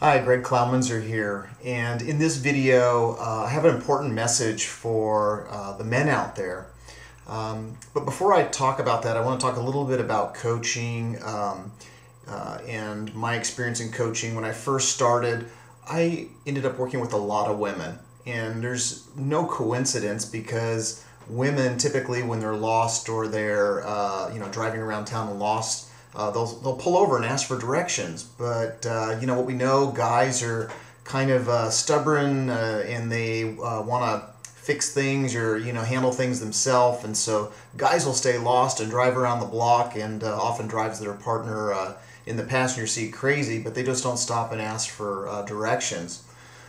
Hi, Greg Clowminzer here, and in this video I have an important message for the men out there. But before I talk about that, I want to talk a little bit about coaching and my experience in coaching. When I first started, I ended up working with a lot of women, and there's no coincidence because women typically, when they're lost or they're driving around town and lost, they'll pull over and ask for directions. But what we know, guys are kind of stubborn and they want to fix things or handle things themselves, and so guys will stay lost and drive around the block and often drives their partner in the passenger seat crazy, but they just don't stop and ask for directions.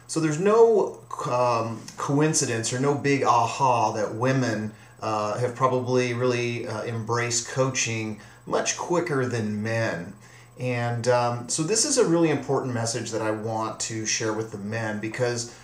So there's no coincidence or no big aha that women have probably really embraced coaching much quicker than men. And so this is a really important message that I want to share with the men, because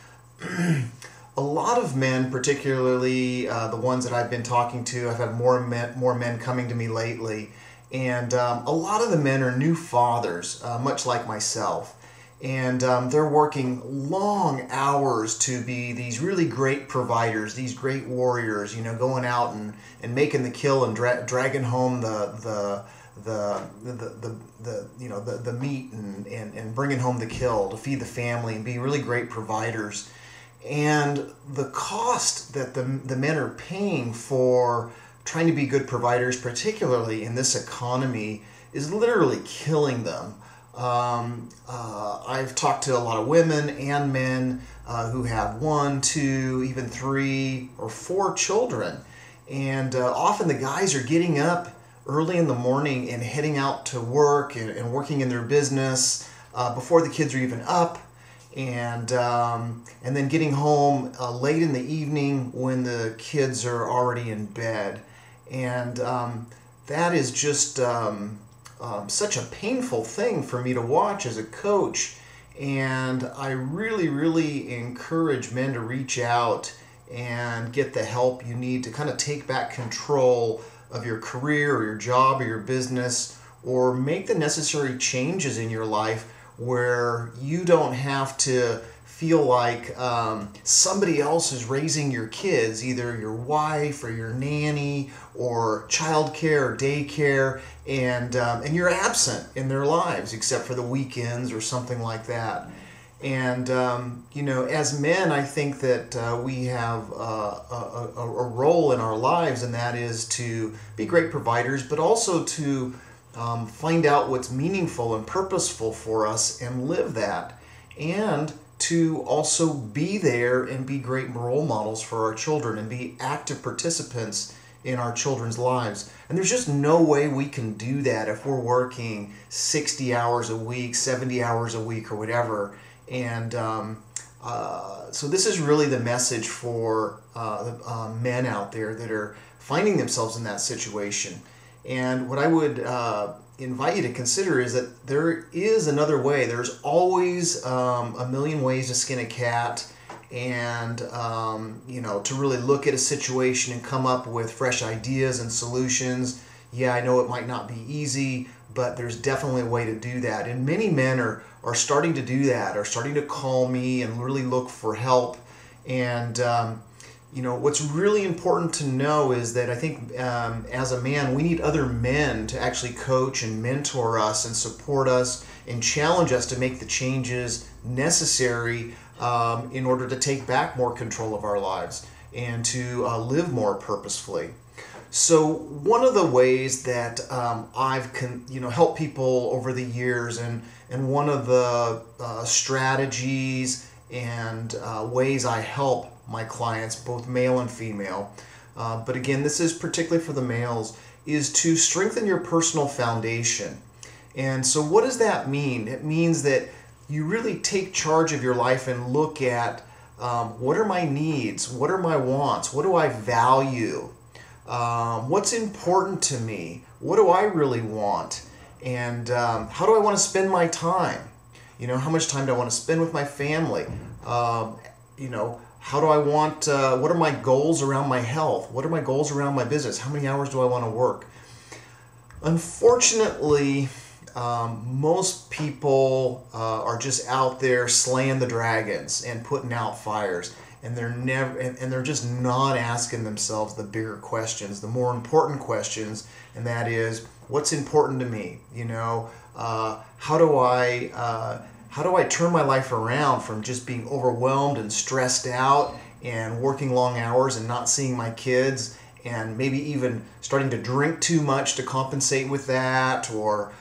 a lot of men, particularly the ones that I've been talking to, I've had more men coming to me lately, and a lot of the men are new fathers, much like myself. And they're working long hours to be these really great providers, these great warriors, going out and making the kill and dragging home the meat and bringing home the kill to feed the family and be really great providers. And the cost that the men are paying for trying to be good providers, particularly in this economy, is literally killing them. I've talked to a lot of women and men who have 1, 2, even 3 or 4 children, and often the guys are getting up early in the morning and heading out to work and working in their business before the kids are even up, and then getting home late in the evening when the kids are already in bed, and that is just such a painful thing for me to watch as a coach. And I really encourage men to reach out and get the help you need to kind of take back control of your career or your job or your business, or make the necessary changes in your life where you don't have to feel like somebody else is raising your kids, either your wife or your nanny or childcare or daycare, and you're absent in their lives except for the weekends or something like that. And as men, I think that we have a role in our lives, and that is to be great providers, but also to find out what's meaningful and purposeful for us and live that, and to also be there and be great role models for our children and be active participants in our children's lives. And there's just no way we can do that if we're working 60 hours a week, 70 hours a week, or whatever. And so this is really the message for men out there that are finding themselves in that situation. And what I would invite you to consider is that there is another way. There's always a million ways to skin a cat, and to really look at a situation and come up with fresh ideas and solutions. Yeah, I know it might not be easy, but there's definitely a way to do that. And many men are starting to do that, are starting to call me and really look for help. And what's really important to know is that I think as a man, we need other men to actually coach and mentor us and support us and challenge us to make the changes necessary in order to take back more control of our lives and to live more purposefully. So one of the ways that I've helped people over the years, and one of the strategies and ways I help my clients, both male and female, but again, this is particularly for the males, is to strengthen your personal foundation. And so what does that mean? It means that you really take charge of your life and look at what are my needs, what are my wants, what do I value, what's important to me, what do I really want, and how do I want to spend my time? How much time do I want to spend with my family? How do I want, what are my goals around my health? What are my goals around my business? How many hours do I want to work? Unfortunately, most people are just out there slaying the dragons and putting out fires, and they're just not asking themselves the bigger questions, the more important questions, and that is, what's important to me? How do I turn my life around from just being overwhelmed and stressed out and working long hours and not seeing my kids, and maybe even starting to drink too much to compensate with that, or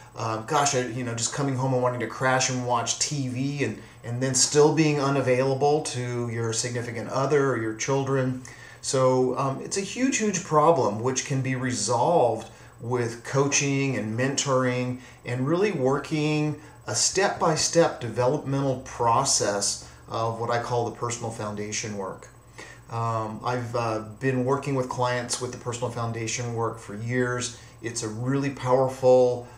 just coming home and wanting to crash and watch TV, and then still being unavailable to your significant other or your children. So it's a huge problem, which can be resolved with coaching and mentoring and really working a step-by-step developmental process of what I call the personal foundation work. I've been working with clients with the personal foundation work for years. It's a really powerful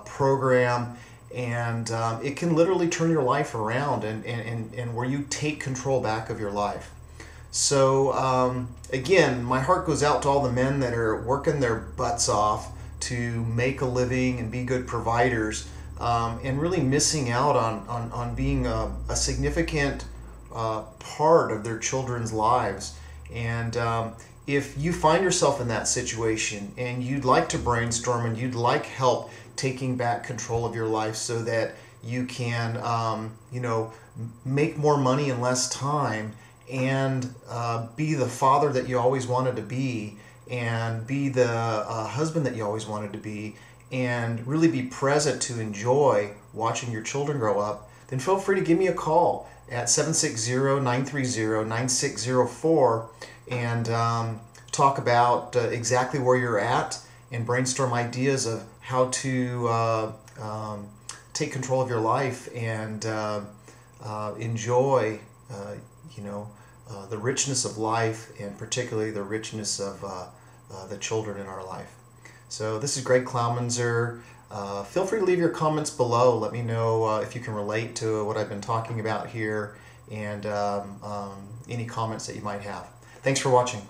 program, and it can literally turn your life around and where you take control back of your life. So again, my heart goes out to all the men that are working their butts off to make a living and be good providers, and really missing out on being a significant part of their children's lives. And if you find yourself in that situation and you'd like to brainstorm and you'd like help taking back control of your life so that you can make more money in less time, and be the father that you always wanted to be, and be the husband that you always wanted to be, and really be present to enjoy watching your children grow up, then feel free to give me a call at 760-930-9604 and talk about exactly where you're at and brainstorm ideas of how to take control of your life and enjoy the richness of life, and particularly the richness of the children in our life. So this is Greg Clowminzer. Feel free to leave your comments below. Let me know if you can relate to what I've been talking about here, and any comments that you might have. Thanks for watching.